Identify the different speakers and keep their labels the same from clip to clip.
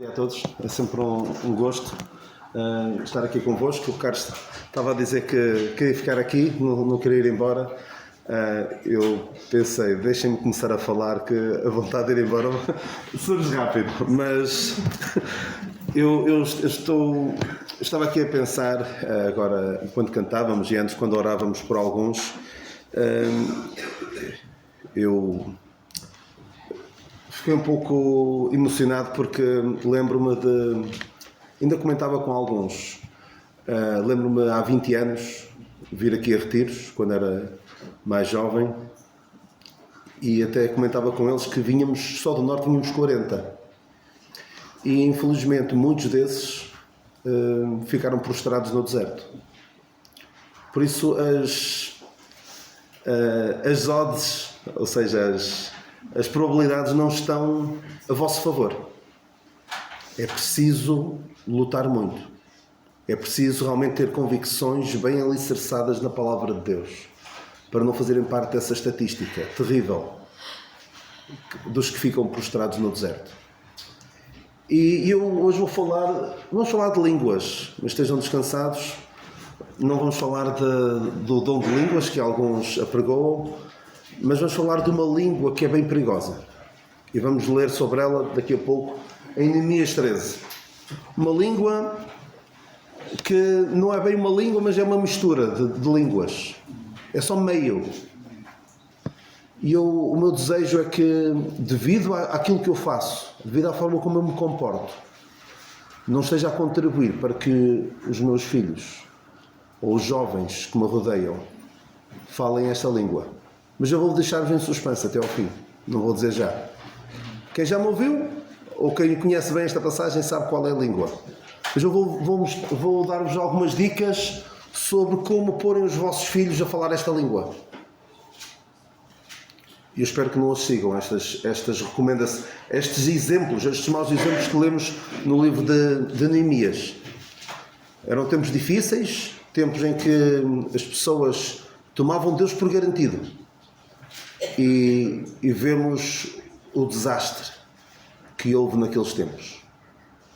Speaker 1: A todos, é sempre um gosto estar aqui convosco. O Carlos estava a dizer que queria ficar aqui, não queria ir embora. Eu pensei, deixem-me começar a falar, que a vontade de ir embora surge rápido, mas eu estava aqui a pensar agora, enquanto cantávamos e antes quando orávamos por alguns, eu fiquei um pouco emocionado porque lembro-me ainda comentava com alguns, lembro-me há 20 anos vir aqui a Retiros, quando era mais jovem, e até comentava com eles que vinhamos, só do Norte vínhamos 40. E infelizmente muitos desses ficaram prostrados no deserto. Por isso as odds, ou seja, as probabilidades não estão a vosso favor. É preciso lutar muito. É preciso realmente ter convicções bem alicerçadas na palavra de Deus, para não fazerem parte dessa estatística terrível dos que ficam prostrados no deserto. E eu hoje vamos falar de línguas, mas estejam descansados. Não vamos falar do dom de línguas, que alguns apregoam, mas vamos falar de uma língua que é bem perigosa. E vamos ler sobre ela daqui a pouco em Neemias 13. Uma língua que não é bem uma língua, mas é uma mistura de línguas. É só meio. E o meu desejo é que, devido àquilo que eu faço, devido à forma como eu me comporto, não esteja a contribuir para que os meus filhos ou os jovens que me rodeiam falem esta língua. Mas eu vou deixar-vos em suspense até ao fim. Não vou dizer já. Quem já me ouviu, ou quem conhece bem esta passagem, sabe qual é a língua. Mas eu vou dar-vos algumas dicas sobre como porem os vossos filhos a falar esta língua. E eu espero que não os sigam estas recomendações, estes exemplos, estes maus exemplos que lemos no livro de Neemias. Eram tempos difíceis, tempos em que as pessoas tomavam Deus por garantido. E vemos o desastre que houve naqueles tempos.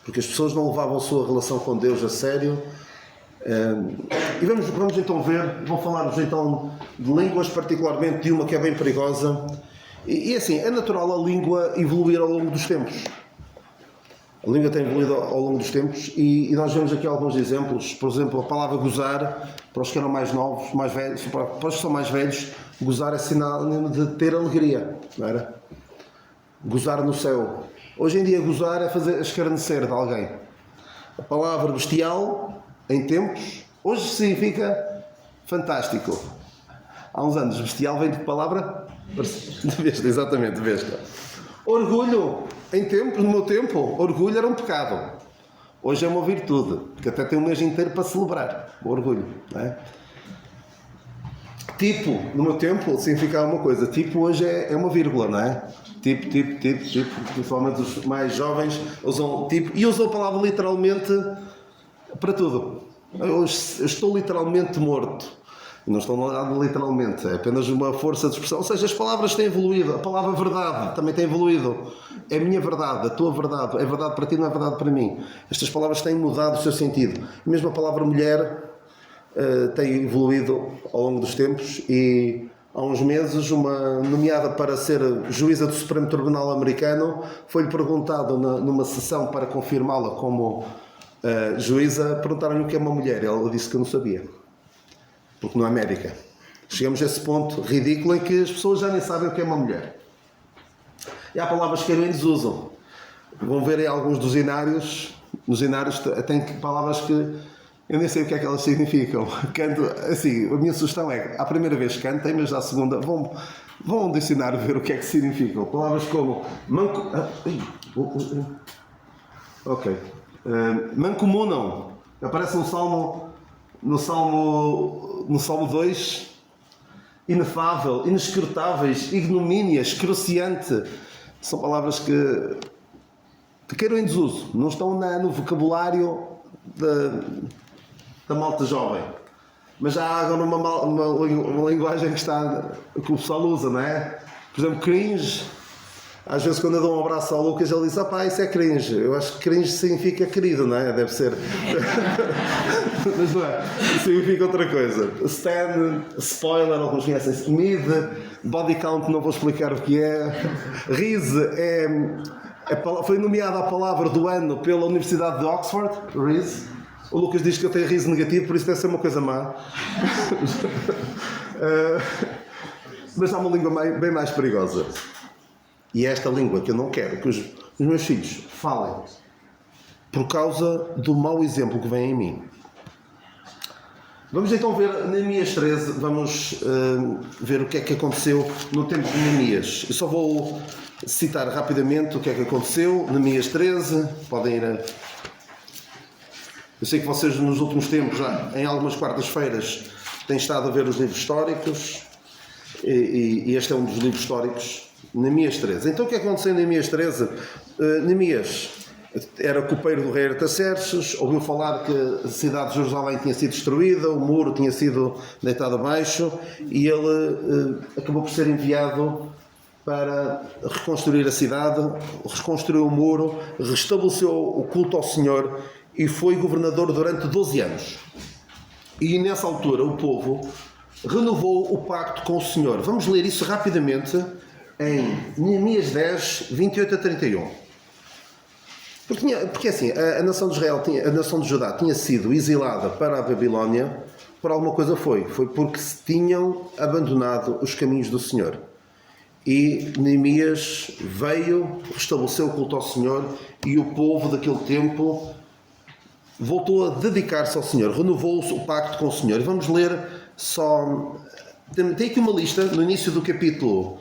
Speaker 1: Porque as pessoas não levavam a sua relação com Deus a sério. E vamos então ver, vou falar-vos então de línguas, particularmente de uma que é bem perigosa. E assim, é natural a língua evoluir ao longo dos tempos. A língua tem evoluído ao longo dos tempos e nós vemos aqui alguns exemplos. Por exemplo, a palavra gozar, para os que eram mais novos, mais velhos, para os que são mais velhos, gozar é sinónimo de ter alegria, não era? Gozar no céu. Hoje em dia, gozar é fazer escarnecer de alguém. A palavra bestial, em tempos, hoje significa fantástico. Há uns anos, bestial vem de que palavra? De besta, exatamente, besta. Orgulho, em tempos, no meu tempo, orgulho era um pecado. Hoje é uma virtude, que até tem um mês inteiro para celebrar o orgulho, não é? Tipo, no meu tempo, significava uma coisa. Tipo, hoje é uma vírgula, não é? Tipo. Principalmente os mais jovens usam tipo. E usam a palavra literalmente para tudo. Eu estou literalmente morto. Não estou nada literalmente. É apenas uma força de expressão. Ou seja, as palavras têm evoluído. A palavra verdade também tem evoluído. É a minha verdade, a tua verdade. É verdade para ti, não é verdade para mim. Estas palavras têm mudado o seu sentido. Mesmo a palavra mulher tem evoluído ao longo dos tempos e há uns meses uma nomeada para ser juíza do Supremo Tribunal Americano foi-lhe perguntado numa sessão para confirmá-la como juíza, perguntaram-lhe o que é uma mulher. Ela disse que não sabia, porque não é médica. Chegamos a esse ponto ridículo em que as pessoas já nem sabem o que é uma mulher. E há palavras que eles usam. Vão ver em alguns dos inários, nos inários tem palavras que eu nem sei o que é que elas significam. Canto, assim, a minha sugestão é, à primeira vez cantem, mas à segunda vão ao dicionário ver o que é que significam. Palavras como mancomunam. Aparece no Salmo 2, inefável, inescrutáveis, ignomínia, excruciante. São palavras que queiram em desuso, não estão no vocabulário da malta jovem. Mas já há agora uma linguagem que o pessoal usa, não é? Por exemplo, cringe, Às vezes quando eu dou um abraço ao Lucas, ele diz, isso é cringe. Eu acho que cringe significa querido, não é? Deve ser. Mas não é. Significa outra coisa. Stan, spoiler, alguns conhecem-se. Mid, body count, não vou explicar o que é. Riz foi nomeada a palavra do ano pela Universidade de Oxford. Riz. O Lucas diz que eu tenho riso negativo, por isso deve ser uma coisa má. Mas há uma língua bem mais perigosa. E é esta língua que eu não quero que os meus filhos falem, por causa do mau exemplo que vem em mim. Vamos então ver Neemias 13, vamos ver o que é que aconteceu no tempo de Neemias. Eu só vou citar rapidamente o que é que aconteceu. Neemias 13, podem ir a... Eu sei que vocês nos últimos tempos, já em algumas quartas-feiras, têm estado a ver os livros históricos, e este é um dos livros históricos. Neemias 13. Então o que é que aconteceu em Neemias 13? Neemias era copeiro do rei Artaxerxes, ouviu falar que a cidade de Jerusalém tinha sido destruída, o muro tinha sido deitado abaixo, e ele acabou por ser enviado para reconstruir a cidade, reconstruiu o muro, restabeleceu o culto ao Senhor e foi governador durante 12 anos. E nessa altura o povo renovou o pacto com o Senhor. Vamos ler isso rapidamente em Neemias 10, 28 a 31. Porque assim, a nação de Israel, a nação de Judá tinha sido exilada para a Babilónia, por alguma coisa foi porque se tinham abandonado os caminhos do Senhor. E Neemias veio, estabeleceu o culto ao Senhor, e o povo daquele tempo voltou a dedicar-se ao Senhor, renovou o pacto com o Senhor. E vamos ler só... Tem aqui uma lista, no início do capítulo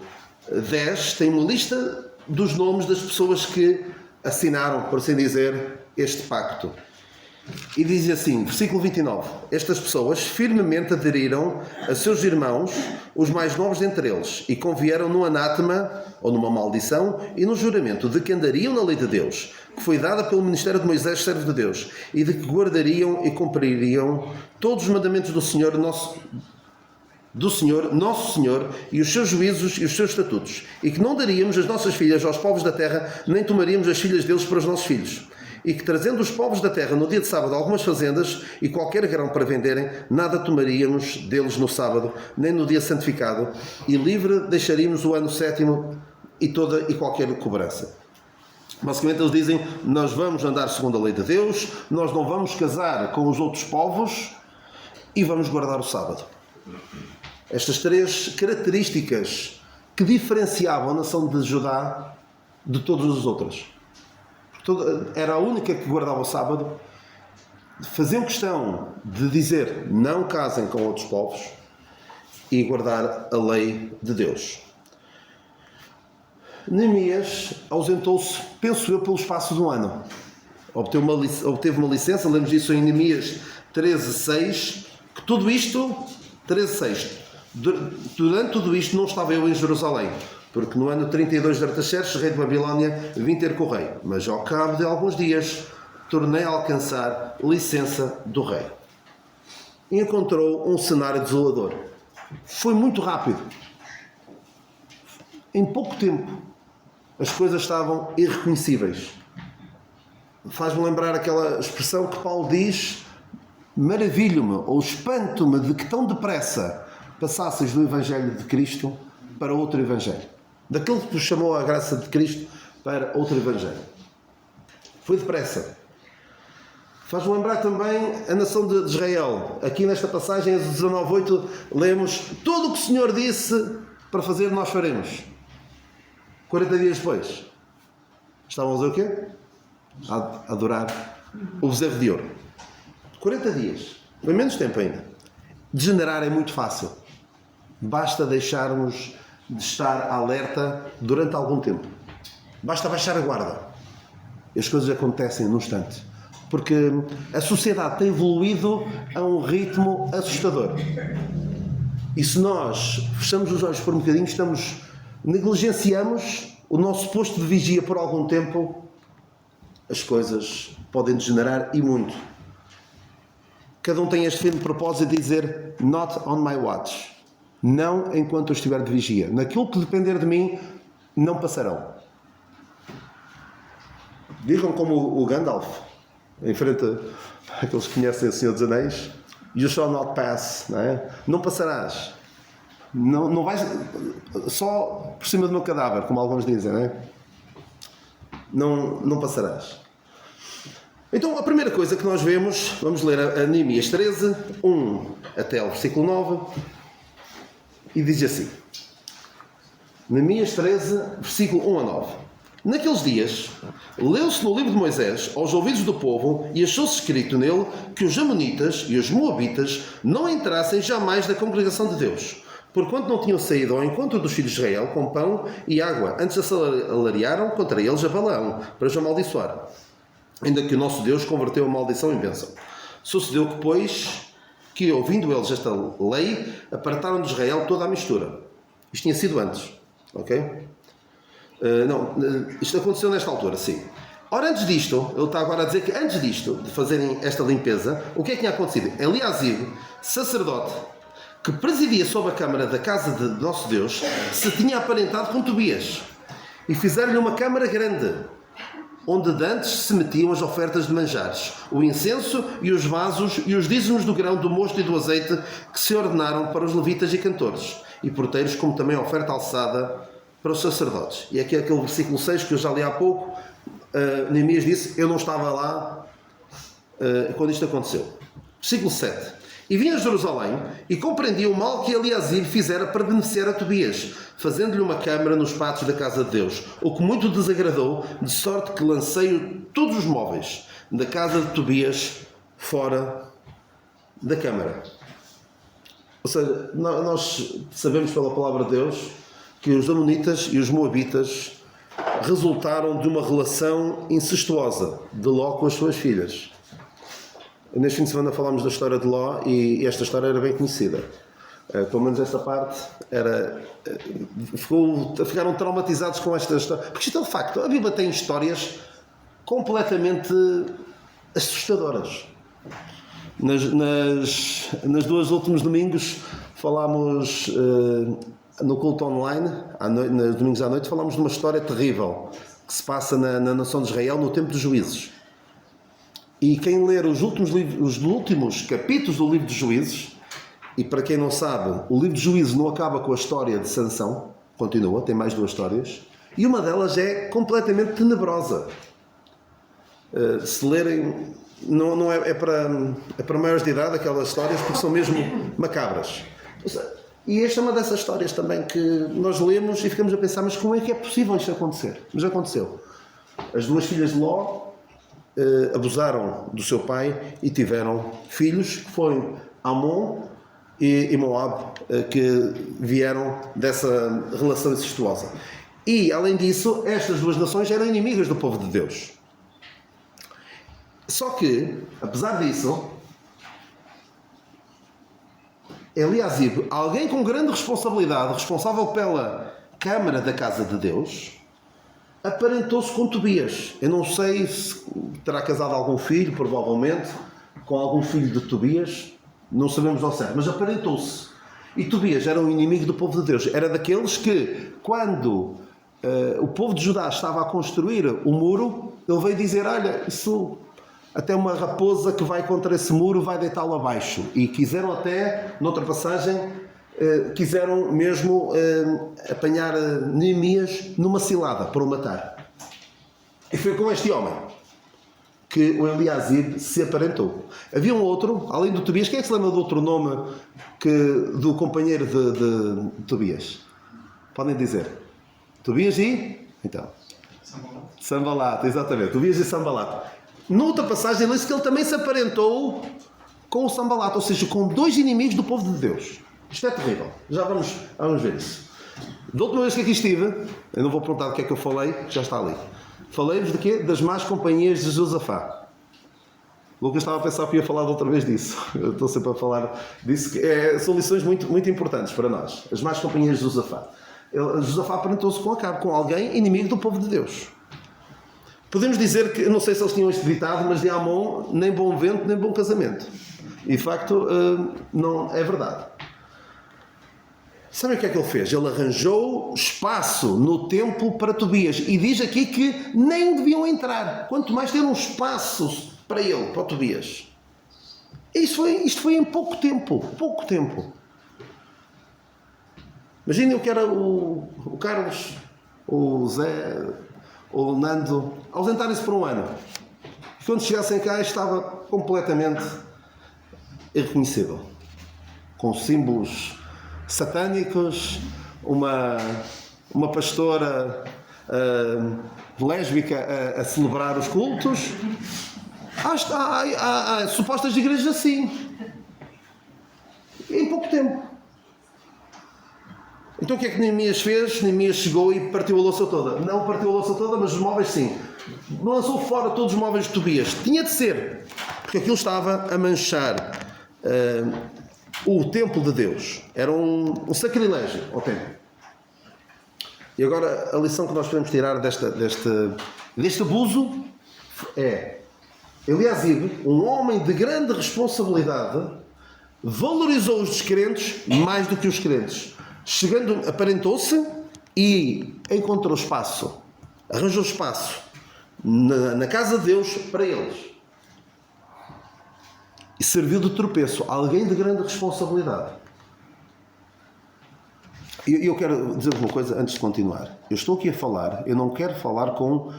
Speaker 1: 10, tem uma lista dos nomes das pessoas que assinaram, por assim dizer, este pacto. E diz assim, versículo 29, estas pessoas firmemente aderiram a seus irmãos, os mais novos dentre eles, e convieram no anátema, ou numa maldição, e no juramento de que andariam na lei de Deus, que foi dada pelo ministério de Moisés, servo de Deus, e de que guardariam e cumpririam todos os mandamentos do Senhor, nosso Senhor, e os seus juízos e os seus estatutos, e que não daríamos as nossas filhas aos povos da terra, nem tomaríamos as filhas deles para os nossos filhos, e que trazendo os povos da terra no dia de sábado algumas fazendas e qualquer grão para venderem, nada tomaríamos deles no sábado, nem no dia santificado, e livre deixaríamos o ano sétimo e toda e qualquer cobrança. Basicamente eles dizem, nós vamos andar segundo a lei de Deus, nós não vamos casar com os outros povos e vamos guardar o sábado. Estas três características que diferenciavam a nação de Judá de todas as outras. Era a única que guardava o sábado. Faziam questão de dizer não casem com outros povos e guardar a lei de Deus. Neemias ausentou-se, penso eu, pelo espaço de um ano. Obteve uma licença, lemos disso em Neemias 13:6, que tudo isto, 13:6, durante tudo isto não estava eu em Jerusalém, porque no ano 32 de Artaxerxes, rei de Babilónia, vim ter com o rei, mas ao cabo de alguns dias tornei a alcançar licença do rei. E encontrou um cenário desolador. Foi muito rápido. Em pouco tempo, as coisas estavam irreconhecíveis. Faz-me lembrar aquela expressão que Paulo diz: maravilho-me ou espanto-me de que tão depressa passasses do Evangelho de Cristo para outro Evangelho. Daquele que nos chamou a graça de Cristo para outro Evangelho. Foi depressa. Faz-me lembrar também a nação de Israel. Aqui nesta passagem, 19:8, lemos: tudo o que o Senhor disse para fazer, nós faremos. 40 dias depois, estavam a fazer o quê? A adorar o bezerro de ouro. 40 dias. Foi menos tempo ainda. Degenerar é muito fácil. Basta deixarmos de estar alerta durante algum tempo. Basta baixar a guarda. E as coisas acontecem num instante. Porque a sociedade tem evoluído a um ritmo assustador. E se nós fechamos os olhos por um bocadinho, negligenciamos o nosso posto de vigia por algum tempo, as coisas podem degenerar e muito. Cada um tem este firme propósito de dizer not on my watch. Não enquanto eu estiver de vigia. Naquilo que depender de mim, não passarão. Digam como o Gandalf, em frente àqueles que conhecem o Senhor dos Anéis, you shall not pass, não é? Não passarás. Não vais só por cima do meu cadáver, como alguns dizem, não é? Não passarás. Então, a primeira coisa que nós vemos, vamos ler a Neemias 13, 1 até ao versículo 9, e diz assim: Neemias 13, versículo 1 a 9. Naqueles dias, leu-se no livro de Moisés aos ouvidos do povo e achou-se escrito nele que os amonitas e os moabitas não entrassem jamais na congregação de Deus, porquanto não tinham saído ao encontro dos filhos de Israel com pão e água, antes assalariaram contra eles a Balaão, para os amaldiçoar, ainda que o nosso Deus converteu a maldição em bênção. Sucedeu que, pois, que ouvindo eles esta lei, apartaram de Israel toda a mistura. Isto tinha sido antes, ok? Isto aconteceu nesta altura, sim. Ora, antes disto, ele está agora a dizer que antes disto, de fazerem esta limpeza, o que é que tinha acontecido? Eliasib, sacerdote, que presidia sob a câmara da casa de nosso Deus, se tinha aparentado com Tobias, e fizeram-lhe uma câmara grande, onde dantes se metiam as ofertas de manjares, o incenso e os vasos e os dízimos do grão, do mosto e do azeite, que se ordenaram para os levitas e cantores, e porteiros, como também a oferta alçada para os sacerdotes. E aqui é aquele versículo 6 que eu já li há pouco. Neemias disse: eu não estava lá quando isto aconteceu. Versículo 7. E vinha a Jerusalém e compreendia o mal que Eliasib fizera para beneficiar a Tobias, fazendo-lhe uma câmara nos pátios da casa de Deus, o que muito desagradou, de sorte que lancei todos os móveis da casa de Tobias fora da câmara. Ou seja, nós sabemos pela palavra de Deus que os amonitas e os moabitas resultaram de uma relação incestuosa de Ló com as suas filhas. Neste fim de semana falámos da história de Ló e esta história era bem conhecida. Pelo menos esta parte ficaram traumatizados com esta história. Porque isto é um facto. A Bíblia tem histórias completamente assustadoras. Nas duas últimos domingos falámos no culto online, nos domingos à noite, falámos de uma história terrível que se passa na nação de Israel no tempo dos juízes. E quem ler os últimos capítulos do livro dos Juízes, e para quem não sabe, o livro dos Juízes não acaba com a história de Sansão, continua, tem mais duas histórias, e uma delas é completamente tenebrosa. Se lerem, não é para maiores de idade aquelas histórias, porque são mesmo macabras. E esta é uma dessas histórias também que nós lemos e ficamos a pensar: mas como é que é possível isto acontecer? Mas aconteceu. As duas filhas de Ló abusaram do seu pai e tiveram filhos, que foram Amon e Moab, que vieram dessa relação incestuosa. E, além disso, estas duas nações eram inimigas do povo de Deus. Só que, apesar disso, Eliasib, alguém com grande responsabilidade, responsável pela Câmara da Casa de Deus, aparentou-se com Tobias. Eu não sei se terá casado algum filho, provavelmente, com algum filho de Tobias, não sabemos ao certo, mas aparentou-se. E Tobias era um inimigo do povo de Deus. Era daqueles que, quando o povo de Judá estava a construir o muro, ele veio dizer: olha, isso, até uma raposa que vai contra esse muro vai deitá-lo abaixo. E quiseram até, noutra passagem, quiseram mesmo apanhar Neemias numa cilada para o matar. E foi com este homem que o Eliasib se aparentou. Havia um outro, além do Tobias. Quem é que se lembra do outro nome do companheiro de Tobias? Podem dizer. Tobias e? Então. Sanbalat, exatamente. Tobias e Sanbalat. Noutra passagem, ele disse que ele também se aparentou com o Sanbalat, ou seja, com dois inimigos do povo de Deus. Isto é terrível. Já vamos ver isso. Da última vez que aqui estive, eu não vou perguntar do que é que eu falei, já está ali. Falei-vos de quê? Das más companhias de Josafá. O Lucas estava a pensar que ia falar de outra vez disso. Eu estou sempre a falar disso. São lições muito, muito importantes para nós. As más companhias de Josafá. Josafá aparentou-se com Acabe, com alguém inimigo do povo de Deus. Podemos dizer que, não sei se eles tinham este ditado, mas de Amon, nem bom vento, nem bom casamento. E de facto, não é verdade. Sabe o que é que ele fez? Ele arranjou espaço no templo para Tobias. E diz aqui que nem deviam entrar. Quanto mais ter um espaço para ele, para Tobias. Isto foi em pouco tempo. Pouco tempo. Imaginem o que era o Carlos, o Zé, o Nando, ausentarem-se por um ano. E quando chegassem cá estava completamente irreconhecível. Com símbolos satânicos, uma pastora lésbica a celebrar os cultos. Há supostas igrejas assim. Em pouco tempo. Então o que é que Neemias fez? Neemias chegou e partiu a louça toda. Não partiu a louça toda, mas os móveis sim. Lançou fora todos os móveis de Tobias. Tinha de ser. Porque aquilo estava a manchar o templo de Deus. Era um sacrilégio ao templo. E agora a lição que nós podemos tirar deste abuso é: Eliasibe, um homem de grande responsabilidade, valorizou os descrentes mais do que os crentes. Chegando, aparentou-se e encontrou espaço, arranjou espaço na casa de Deus para eles. E serviu de tropeço a alguém de grande responsabilidade. E eu quero dizer uma coisa antes de continuar. Eu estou aqui a falar, eu não quero falar com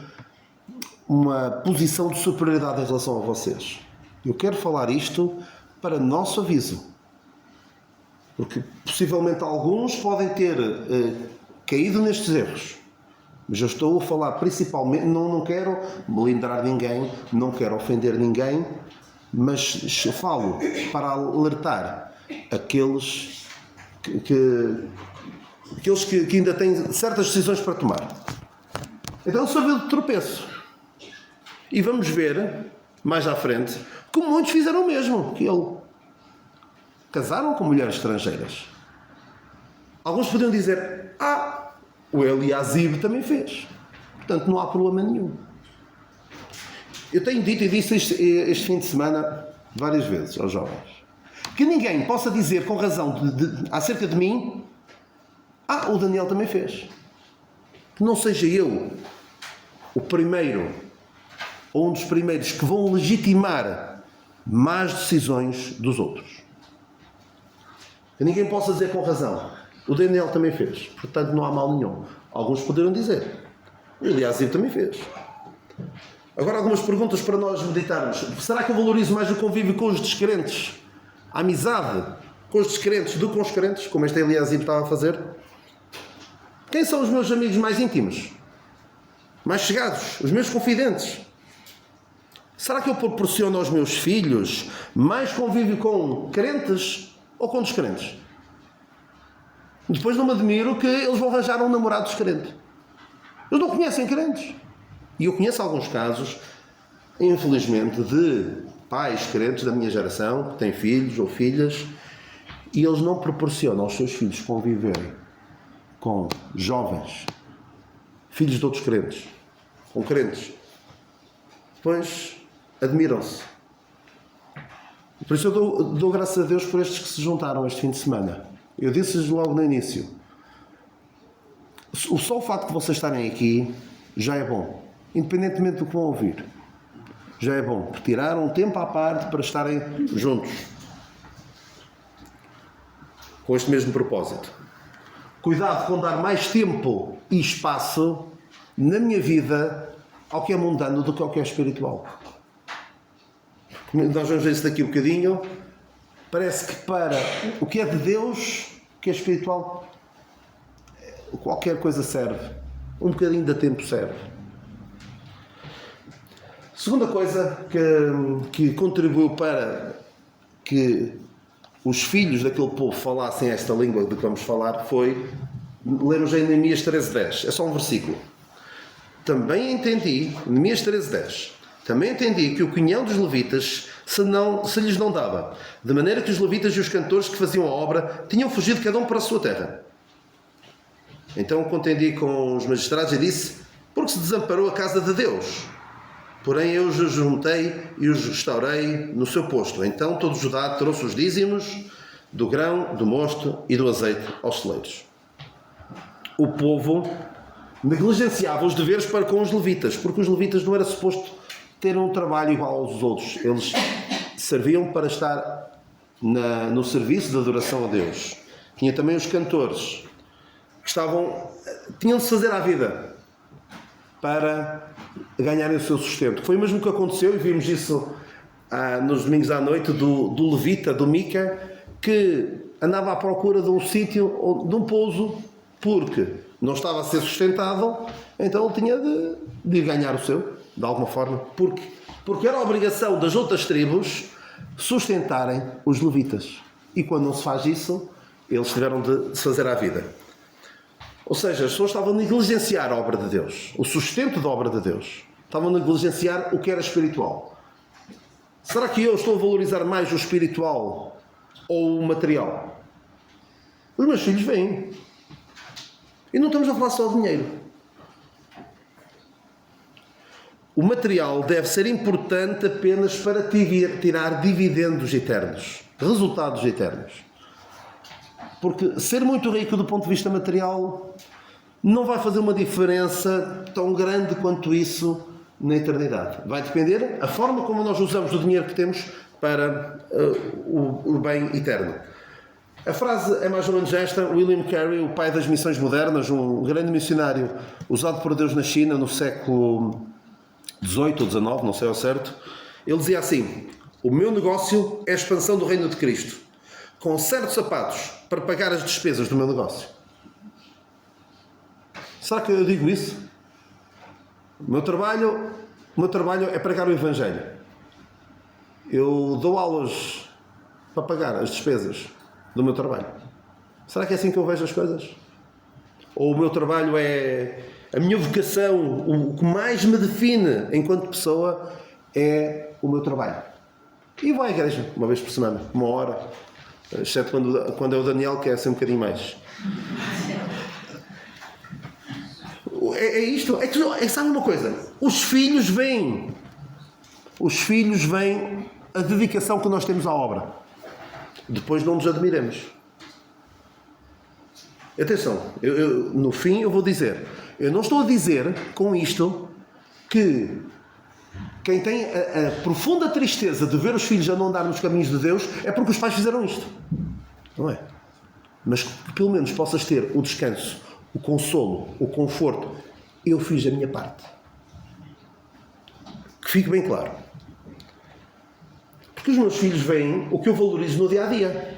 Speaker 1: uma posição de superioridade em relação a vocês. Eu quero falar isto para nosso aviso. Porque possivelmente alguns podem ter caído nestes erros. Mas eu estou a falar principalmente, não quero melindrar ninguém, não quero ofender ninguém, mas falo para alertar aqueles que ainda têm certas decisões para tomar. Então serviu de tropeço. E vamos ver, mais à frente, que muitos fizeram o mesmo que ele. Casaram com mulheres estrangeiras. Alguns podiam dizer: o Eliasibe também fez. Portanto, não há problema nenhum. Eu tenho dito e disse este fim de semana várias vezes aos jovens que ninguém possa dizer com razão acerca de mim: o Daniel também fez. Que não seja eu o primeiro ou um dos primeiros que vão legitimar más decisões dos outros. Que ninguém possa dizer com razão: o Daniel também fez. Portanto, não há mal nenhum. Alguns poderão dizer: o Eliasibe também fez. Agora, algumas perguntas para nós meditarmos. Será que eu valorizo mais o convívio com os descrentes? A amizade com os descrentes do que com os crentes, como este Eliasibe estava a fazer? Quem são os meus amigos mais íntimos? Mais chegados? Os meus confidentes? Será que eu proporciono aos meus filhos mais convívio com crentes ou com descrentes? Depois não me admiro que eles vão arranjar um namorado descrente. Eles não conhecem crentes. E eu conheço alguns casos, infelizmente, de pais crentes da minha geração, que têm filhos ou filhas, e eles não proporcionam aos seus filhos conviverem com jovens, filhos de outros crentes, com crentes. Depois admiram-se. Por isso eu dou graças a Deus por estes que se juntaram este fim de semana. Eu disse-lhes logo no início: só o facto de vocês estarem aqui já é bom, independentemente do que vão ouvir. Já é bom, porque tiraram um tempo à parte para estarem juntos, com este mesmo propósito. Cuidado com dar mais tempo e espaço na minha vida ao que é mundano do que ao que é espiritual. Nós vamos ver isso daqui um bocadinho. Parece que para o que é de Deus, o que é espiritual, qualquer coisa serve. Um bocadinho de tempo serve. Segunda coisa que contribuiu para que os filhos daquele povo falassem esta língua de que vamos falar foi lermos em Neemias 13:10. É só um versículo. Também entendi, Neemias 13:10, também entendi que o quinhão dos levitas se lhes não dava, de maneira que os levitas e os cantores que faziam a obra tinham fugido cada um para a sua terra. Então contendi com os magistrados e disse: porque se desamparou a casa de Deus. Porém eu os juntei e os restaurei no seu posto. Então todo Judá trouxe os dízimos do grão, do mosto e do azeite aos celeiros. O povo negligenciava os deveres para com os levitas, porque os levitas não era suposto ter um trabalho igual aos outros. Eles serviam para estar no serviço da adoração a Deus. Tinha também os cantores, que tinham de se fazer à vida para ganharem o seu sustento. Foi o mesmo que aconteceu, e vimos isso nos domingos à noite, do levita, do Mica, que andava à procura de um sítio, de um pouso, porque não estava a ser sustentado, então ele tinha de ganhar o seu, de alguma forma. Porque era a obrigação das outras tribos sustentarem os levitas. E quando não se faz isso, eles tiveram de se fazer à vida. Ou seja, as pessoas estavam a negligenciar a obra de Deus, o sustento da obra de Deus. Estavam a negligenciar o que era espiritual. Será que eu estou a valorizar mais o espiritual ou o material? Os meus filhos vêm. E não estamos a falar só de dinheiro. O material deve ser importante apenas para tirar dividendos eternos, resultados eternos. Porque ser muito rico do ponto de vista material não vai fazer uma diferença tão grande quanto isso na eternidade. Vai depender da forma como nós usamos o dinheiro que temos para o bem eterno. A frase é mais ou menos esta. William Carey, o pai das missões modernas, um grande missionário usado por Deus na China no século XVIII ou XIX, não sei ao certo, ele dizia assim: o meu negócio é a expansão do reino de Cristo, com certos sapatos para pagar as despesas do meu negócio. Será que eu digo isso? O meu trabalho é pregar o Evangelho. Eu dou aulas para pagar as despesas do meu trabalho. Será que é assim que eu vejo as coisas? Ou o meu trabalho é a minha vocação, o que mais me define enquanto pessoa é o meu trabalho? E vou à igreja uma vez por semana, 1 hora, exceto quando é o Daniel, que é assim um bocadinho mais. É isto. Sabe uma coisa? Os filhos veem a dedicação que nós temos à obra. Depois não nos admiremos. Atenção, no fim eu vou dizer, eu não estou a dizer com isto que quem tem a profunda tristeza de ver os filhos a não andar nos caminhos de Deus é porque os pais fizeram isto. Não é? Mas que pelo menos possas ter o descanso, o consolo, o conforto. Eu fiz a minha parte. Que fique bem claro. Porque os meus filhos veem o que eu valorizo no dia-a-dia.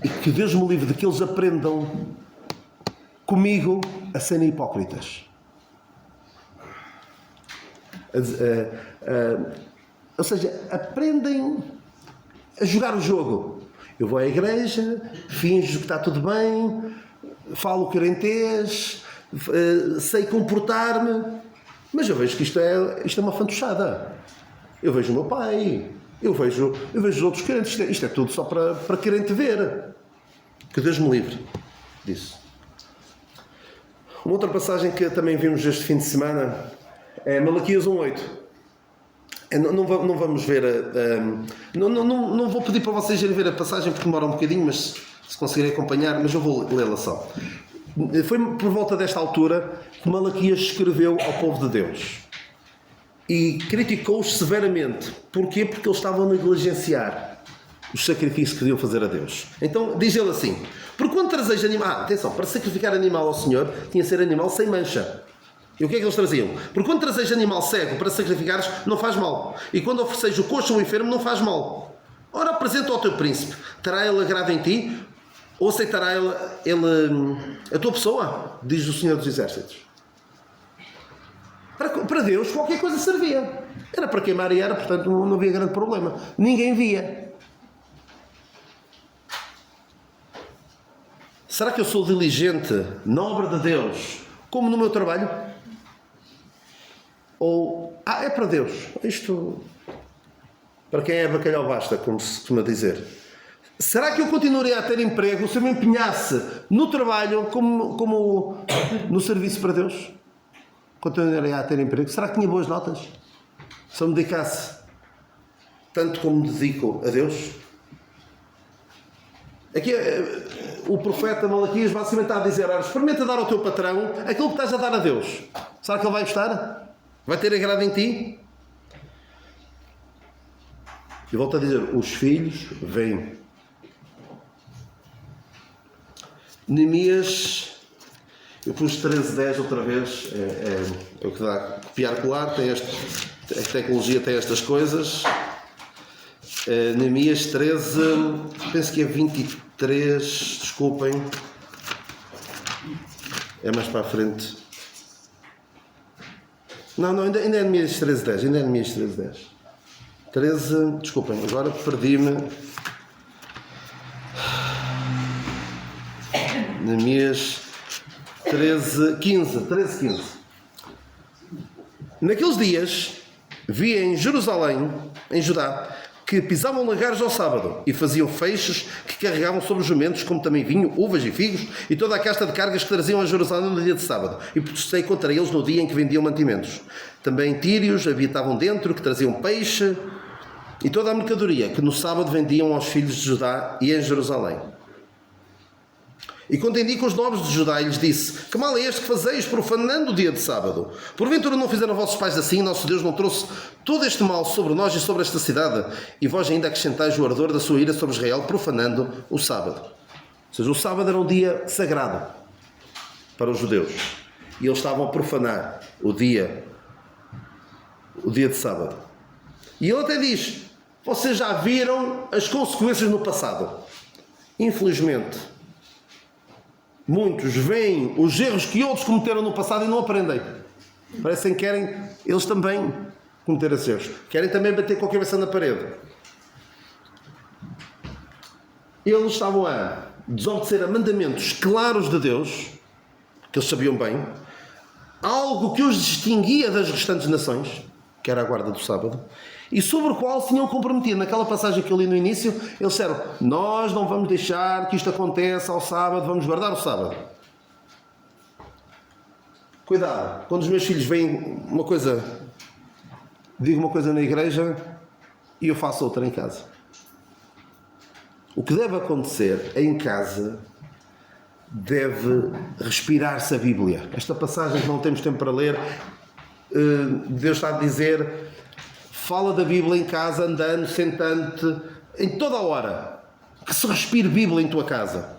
Speaker 1: E que Deus me livre de que eles aprendam comigo a serem hipócritas. Ou seja, aprendem a jogar o jogo. Eu vou à igreja, finjo que está tudo bem, falo crentez, sei comportar-me, mas eu vejo que isto é uma fantochada. Eu vejo o meu pai, eu vejo os outros crentes, isto é tudo só para crente ver. Que Deus me livre disso. Uma outra passagem que também vimos este fim de semana é Malaquias 1:8. Não vamos ver não vou pedir para vocês irem ver a passagem porque demora um bocadinho, mas se conseguirem acompanhar, mas eu vou lê-la só. Foi por volta desta altura que Malaquias escreveu ao povo de Deus e criticou-os severamente. Porquê? Porque eles estavam a negligenciar os sacrifícios que deviam fazer a Deus. Então diz ele assim: por quando trazeis animal, atenção, para sacrificar animal ao Senhor tinha de ser animal sem mancha. E o que é que eles traziam? Por quando trazeis animal cego para sacrificares, não faz mal. E quando ofereceis o coxo ou o enfermo, não faz mal. Ora, apresenta ao teu príncipe. Terá ele agrado em ti? Ou aceitará ele a tua pessoa? Diz o Senhor dos Exércitos. Para Deus, qualquer coisa servia. Era para queimar e era, portanto, não havia grande problema. Ninguém via. Será que eu sou diligente na obra de Deus, como no meu trabalho? Ou, é para Deus. Isto, para quem é bacalhau basta, como se costuma dizer. Será que eu continuaria a ter emprego se eu me empenhasse no trabalho como no serviço para Deus? Continuaria a ter emprego? Será que tinha boas notas? Se eu me dedicasse tanto como me dedico a Deus? Aqui o profeta Malaquias basicamente está a dizer: olha, experimenta dar ao teu patrão aquilo que estás a dar a Deus. Será que ele vai gostar? Vai ter agrado em ti? E volto a dizer: os filhos vêm. Neemias, eu pus 13:10 outra vez, é o que dá copiar colar, a tecnologia tem estas coisas. Neemias 13, penso que é 23, desculpem, é mais para a frente. Não, ainda é Neemias 13:10, ainda é Neemias 13:10. 13, desculpem, agora perdi-me. Neemias 13:15. Naqueles dias, vi em Jerusalém, em Judá, que pisavam lagares ao sábado e faziam feixes que carregavam sobre os jumentos, como também vinho, uvas e figos e toda a casta de cargas que traziam a Jerusalém no dia de sábado. E protestei contra eles no dia em que vendiam mantimentos. Também tírios habitavam dentro, que traziam peixe e toda a mercadoria que no sábado vendiam aos filhos de Judá e em Jerusalém. E contendi com os nobres de Judá e lhes disse: que mal é este que fazeis, profanando o dia de sábado? Porventura não fizeram vossos pais assim? Nosso Deus não trouxe todo este mal sobre nós e sobre esta cidade? E vós ainda acrescentais o ardor da sua ira sobre Israel, profanando o sábado. Ou seja, o sábado era um dia sagrado para os judeus. E eles estavam a profanar o dia de sábado. E ele até diz: vocês já viram as consequências no passado. Infelizmente, muitos veem os erros que outros cometeram no passado e não aprendem. Parecem que querem, eles também, cometer esses erros. Querem também bater com a cabeça na parede. Eles estavam a desobedecer a mandamentos claros de Deus, que eles sabiam bem, algo que os distinguia das restantes nações, que era a guarda do sábado, e sobre o qual se tinham comprometido. Naquela passagem que eu li no início, eles disseram: nós não vamos deixar que isto aconteça ao sábado, vamos guardar o sábado. Cuidado, quando os meus filhos veem uma coisa, digo uma coisa na igreja e eu faço outra em casa. O que deve acontecer em casa deve respirar-se a Bíblia. Esta passagem que não temos tempo para ler, Deus está a dizer: fala da Bíblia em casa, andando, sentando-te, em toda a hora. Que se respire Bíblia em tua casa.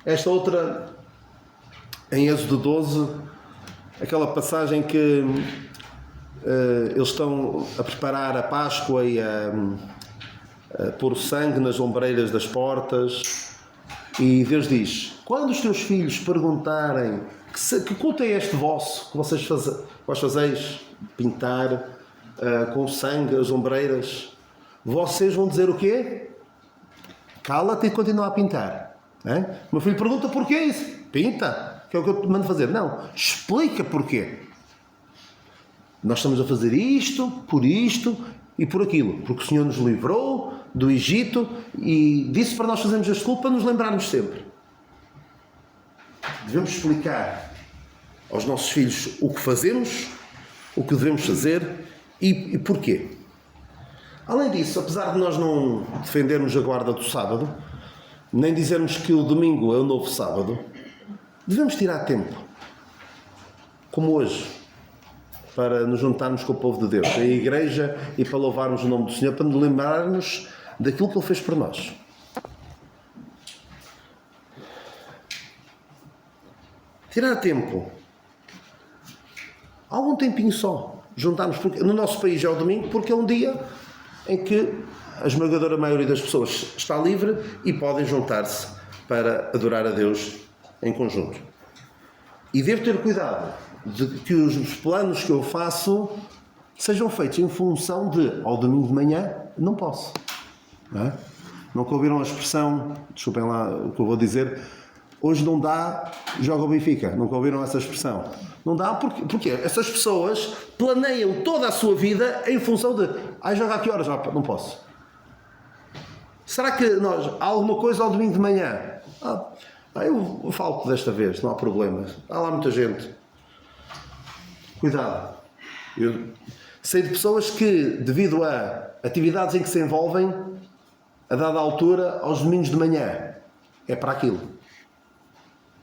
Speaker 1: Esta outra, em Êxodo 12, aquela passagem que eles estão a preparar a Páscoa e a pôr sangue nas ombreiras das portas. E Deus diz: quando os teus filhos perguntarem que culto é este vosso, que vós fazeis, pintar com sangue as ombreiras, vocês vão dizer o quê? Cala-te e continua a pintar. Hein? O meu filho pergunta: porquê isso? Pinta, que é o que eu te mando fazer. Não, explica porquê. Nós estamos a fazer isto e por aquilo, porque o Senhor nos livrou do Egito e disse para nós fazermos este culto, para nos lembrarmos sempre. Devemos explicar aos nossos filhos o que fazemos, o que devemos fazer e porquê. Além disso, apesar de nós não defendermos a guarda do sábado, nem dizermos que o domingo é o novo sábado, devemos tirar tempo, como hoje, para nos juntarmos com o povo de Deus, a igreja, e para louvarmos o nome do Senhor, para nos lembrarmos daquilo que Ele fez por nós. Tirar tempo, algum tempinho só, juntarmos, porque no nosso país é o domingo, porque é um dia em que a esmagadora maioria das pessoas está livre e podem juntar-se para adorar a Deus em conjunto. E devo ter cuidado de que os planos que eu faço sejam feitos em função de, ao domingo de manhã, não posso. Não é? Nunca ouviram a expressão, desculpem lá o que eu vou dizer, hoje não dá, joga o Benfica. Nunca ouviram essa expressão? Não dá porque essas pessoas planeiam toda a sua vida em função de, joga a que horas? Não posso. Será que há alguma coisa ao domingo de manhã? Eu falto desta vez, não há problema. Há lá muita gente. Cuidado. Eu sei de pessoas que, devido a atividades em que se envolvem, a dada altura, aos domingos de manhã, é para aquilo.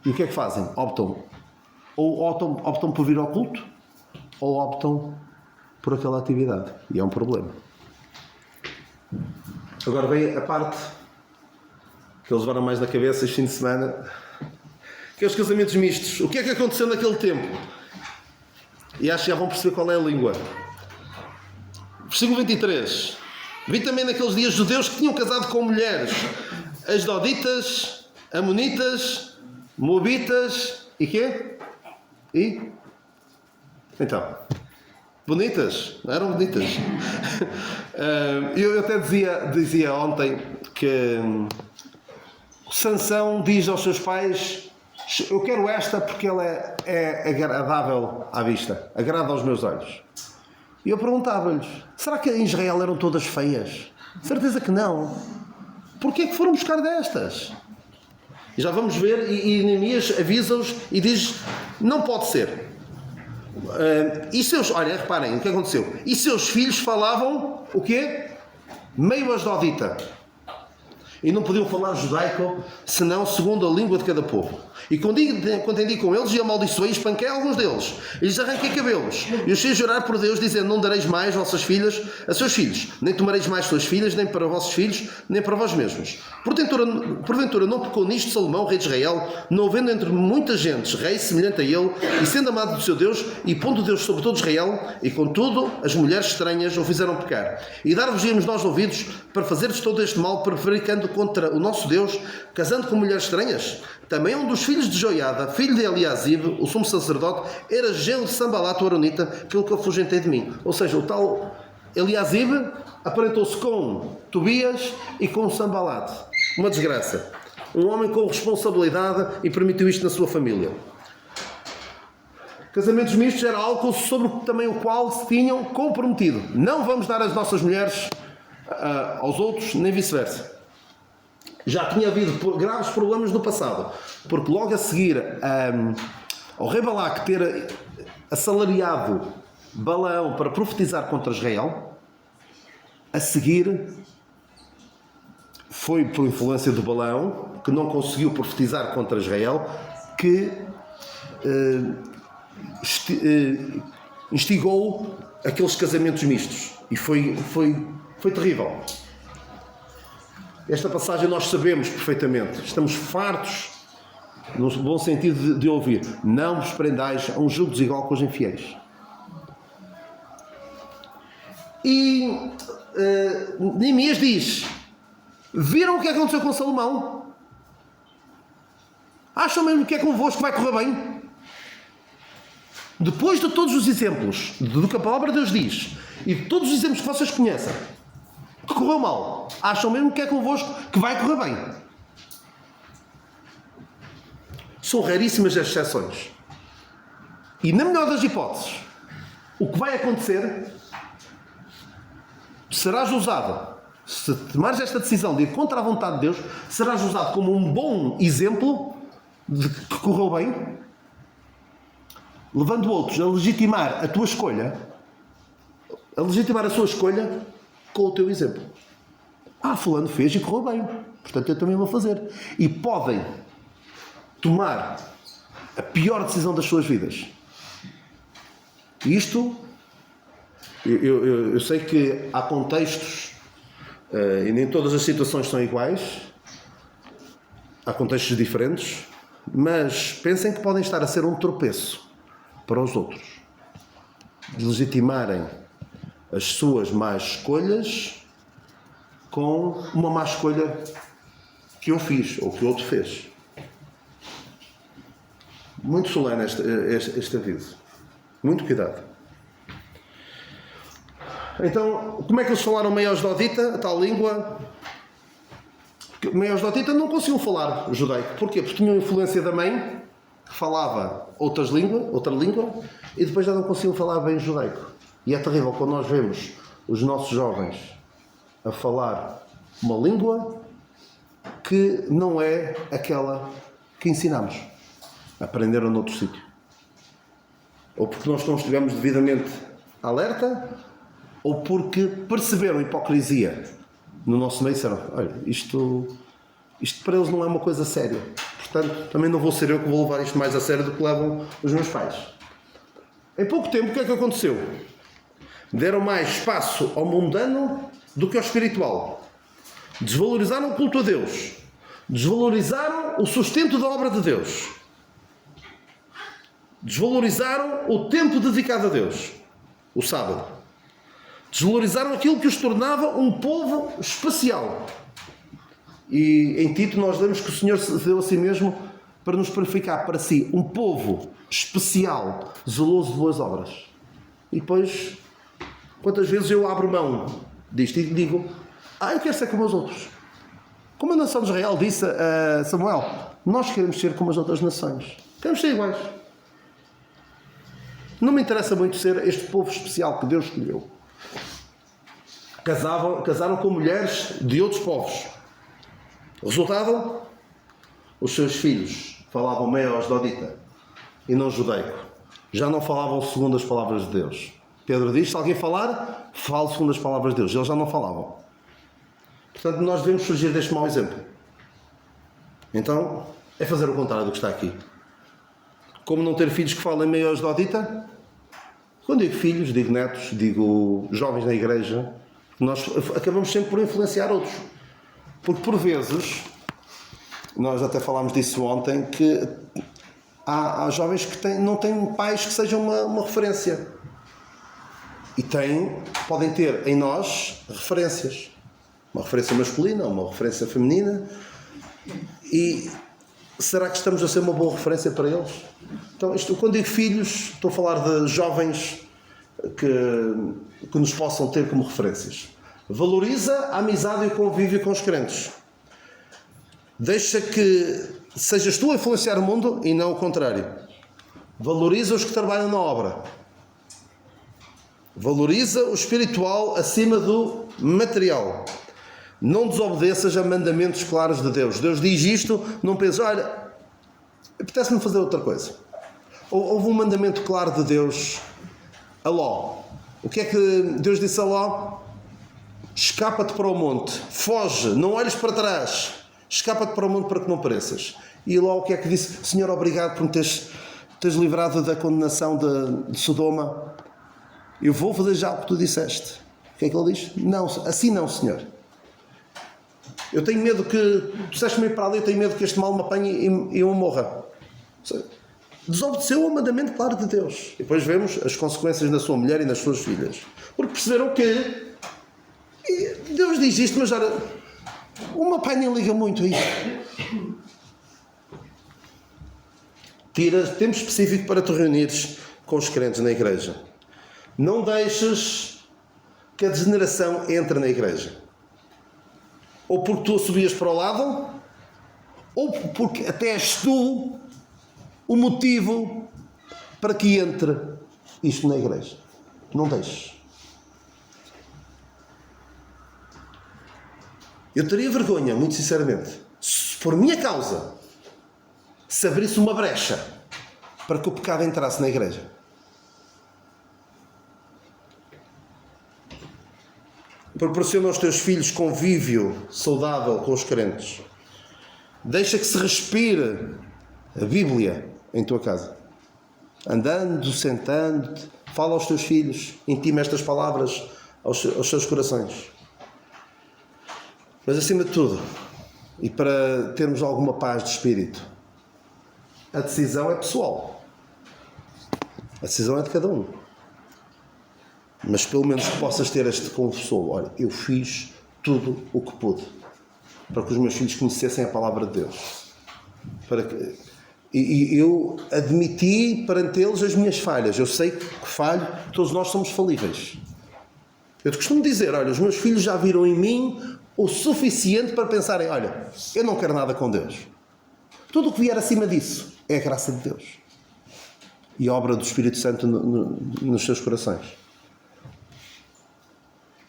Speaker 1: E o que é que fazem? Optam por vir ao culto, ou optam por aquela atividade. E é um problema. Agora vem a parte que eles levaram mais na cabeça este fim de semana, que é os casamentos mistos. O que é que aconteceu naquele tempo? E acho que já vão perceber qual é a língua. Versículo 23. Vi também naqueles dias judeus que tinham casado com mulheres asdoditas, amonitas, moabitas e quê? E? Então, bonitas, não eram bonitas? Eu até dizia ontem que Sansão diz aos seus pais: eu quero esta porque ela é agradável à vista, agrada aos meus olhos. E eu perguntava-lhes: será que em Israel eram todas feias? Certeza que não. Porquê é que foram buscar destas? E já vamos ver, e Neemias avisa-os e diz: não pode ser. Olha, reparem o que aconteceu. E seus filhos falavam o quê? Meio asdodita. E não podiam falar judaico, senão segundo a língua de cada povo. E contendi com eles e amaldiçoei e espanquei alguns deles. E lhes arranquei cabelos. E os fiz jurar por Deus, dizendo: não dareis mais vossas filhas a seus filhos, nem tomareis mais suas filhas, nem para vossos filhos, nem para vós mesmos. Porventura não pecou nisto Salomão, rei de Israel, não havendo entre muitas gentes rei semelhante a ele, e sendo amado do seu Deus, e pondo Deus sobre todo Israel, e contudo as mulheres estranhas o fizeram pecar. E dar-vos-íamos nós ouvidos para fazer-vos todo este mal, prevaricando contra o nosso Deus, casando com mulheres estranhas? Também um dos filhos de Joiada, filho de Eliasibe, o sumo sacerdote, era genro de Sanbalat, o aronita, aquilo que eu afugentei de mim. Ou seja, o tal Eliasibe aparentou-se com Tobias e com Sanbalat. Uma desgraça. Um homem com responsabilidade e permitiu isto na sua família. Casamentos mistos era algo sobre também o qual se tinham comprometido. Não vamos dar as nossas mulheres aos outros, nem vice-versa. Já tinha havido graves problemas no passado, porque logo a seguir ao rei Balaque ter assalariado Balaão para profetizar contra Israel, a seguir foi por influência do Balaão, que não conseguiu profetizar contra Israel, que instigou aqueles casamentos mistos. E foi terrível. Esta passagem nós sabemos perfeitamente. Estamos fartos, no bom sentido de ouvir: não vos prendais a um jugo desigual com os infiéis. E Neemias diz: viram o que aconteceu com Salomão? Acham mesmo que é convosco que vai correr bem? Depois de todos os exemplos do que a palavra de Deus diz e de todos os exemplos que vocês conhecem, que correu mal, acham mesmo que é convosco que vai correr bem? São raríssimas as exceções. E na melhor das hipóteses, o que vai acontecer, serás usado, se tomares esta decisão de ir contra a vontade de Deus, serás usado como um bom exemplo de que correu bem, levando outros a legitimar a tua escolha, a legitimar a sua escolha com o teu exemplo. Fulano fez e correu bem, portanto eu também vou fazer. E podem tomar a pior decisão das suas vidas. Isto, eu sei que há contextos, e nem todas as situações são iguais, há contextos diferentes, mas pensem que podem estar a ser um tropeço para os outros, legitimarem as suas más escolhas com uma má escolha que eu fiz ou que o outro fez. Muito solene este aviso. Muito cuidado. Então, como é que eles falaram meio asdodita, a tal língua? Meio asdodita não conseguiam falar judaico. Porquê? Porque tinham influência da mãe, que falava outra língua, e depois já não conseguiam falar bem judaico. E é terrível quando nós vemos os nossos jovens a falar uma língua que não é aquela que ensinamos. Aprenderam noutro sítio. Ou porque nós não estivemos devidamente alerta, ou porque perceberam a hipocrisia no nosso meio disseram, olha, isto para eles não é uma coisa séria. Portanto, também não vou ser eu que vou levar isto mais a sério do que levam os meus pais. Em pouco tempo, o que é que aconteceu? Deram mais espaço ao mundano do que ao espiritual. Desvalorizaram o culto a Deus. Desvalorizaram o sustento da obra de Deus. Desvalorizaram o tempo dedicado a Deus, o sábado. Desvalorizaram aquilo que os tornava um povo especial. E em Tito nós lemos que o Senhor se deu a si mesmo para nos purificar para si um povo especial, zeloso de boas obras. E depois, quantas vezes eu abro mão disto e digo, eu quero ser como os outros. Como a nação de Israel disse a Samuel, nós queremos ser como as outras nações. Queremos ser iguais. Não me interessa muito ser este povo especial que Deus escolheu. Casaram com mulheres de outros povos. Resultado? Os seus filhos falavam meio asdodita e não judaico. Já não falavam segundo as palavras de Deus. Pedro diz, se alguém falar, fale segundo as palavras de Deus. Eles já não falavam. Portanto, nós devemos fugir deste mau exemplo. Então, é fazer o contrário do que está aqui. Como não ter filhos que falem meio asdodita? Quando digo filhos, digo netos, digo jovens na igreja, nós acabamos sempre por influenciar outros. Porque, por vezes, nós até falámos disso ontem, que há jovens que não têm pais que sejam uma referência. E podem ter em nós referências. Uma referência masculina, uma referência feminina. E será que estamos a ser uma boa referência para eles? Então, quando digo filhos, estou a falar de jovens que nos possam ter como referências. Valoriza a amizade e o convívio com os crentes. Deixa que sejas tu a influenciar o mundo e não o contrário. Valoriza os que trabalham na obra. Valoriza o espiritual acima do material. Não desobedeças a mandamentos claros de Deus. Deus diz isto, não penses, olha, apetece-me fazer outra coisa. Houve um mandamento claro de Deus, a Ló. O que é que Deus disse a Ló? Escapa-te para o monte, foge, não olhes para trás, escapa-te para o monte para que não pereças. E Ló o que é que disse? Senhor, obrigado por me teres livrado da condenação de Sodoma. Eu vou fazer já o que tu disseste. O que é que ele diz? Não, assim não, Senhor. Eu tenho medo que tu disseste-me ir para ali, eu tenho medo que este mal me apanhe e eu morra. Desobedeceu ao mandamento claro de Deus. E depois vemos as consequências na sua mulher e nas suas filhas. Porque perceberam que Deus diz isto, mas ora, o meu pai nem liga muito a isto. Tira tempo específico para te reunires com os crentes na igreja. Não deixes que a degeneração entre na igreja. Ou porque tu subias para o lado, ou porque até és tu o motivo para que entre isto na igreja. Não deixes. Eu teria vergonha, muito sinceramente, se por minha causa se abrisse uma brecha para que o pecado entrasse na igreja. Proporciona aos teus filhos convívio saudável com os crentes. Deixa que se respire a Bíblia em tua casa. Andando, sentando, fala aos teus filhos, intima estas palavras aos seus corações. Mas acima de tudo, e para termos alguma paz de espírito, a decisão é pessoal. A decisão é de cada um. Mas pelo menos que possas ter este consolo. Olha, eu fiz tudo o que pude para que os meus filhos conhecessem a palavra de Deus. E eu admiti perante eles as minhas falhas. Eu sei que falho, todos nós somos falíveis. Eu te costumo dizer, olha, os meus filhos já viram em mim o suficiente para pensarem, olha, eu não quero nada com Deus. Tudo o que vier acima disso é a graça de Deus. E a obra do Espírito Santo nos seus corações.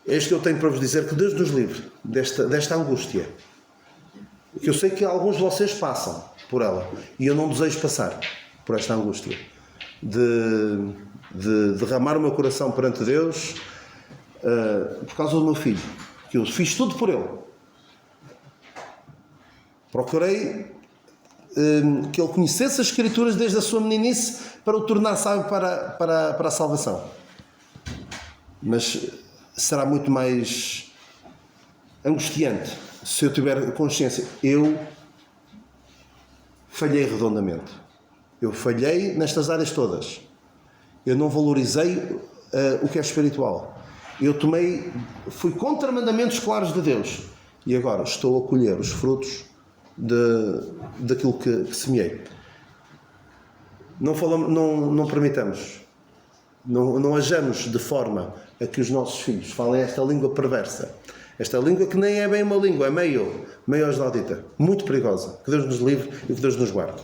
Speaker 1: É isto que eu tenho para vos dizer, que Deus nos livre desta angústia. Que eu sei que alguns de vocês passam por ela. E eu não desejo passar por esta angústia. De derramar o meu coração perante Deus por causa do meu filho. que eu fiz tudo por ele. Procurei que ele conhecesse as Escrituras desde a sua meninice para o tornar sábio para a salvação. Mas será muito mais angustiante se eu tiver consciência. Eu falhei redondamente. Eu falhei nestas áreas todas. Eu não valorizei o que é espiritual. Eu fui contra mandamentos claros de Deus. E agora estou a colher os frutos daquilo que semeei. Não permitamos, não hajamos de forma a que os nossos filhos falem esta língua perversa. Esta língua que nem é bem uma língua, é meio agitada, muito perigosa. Que Deus nos livre e que Deus nos guarde.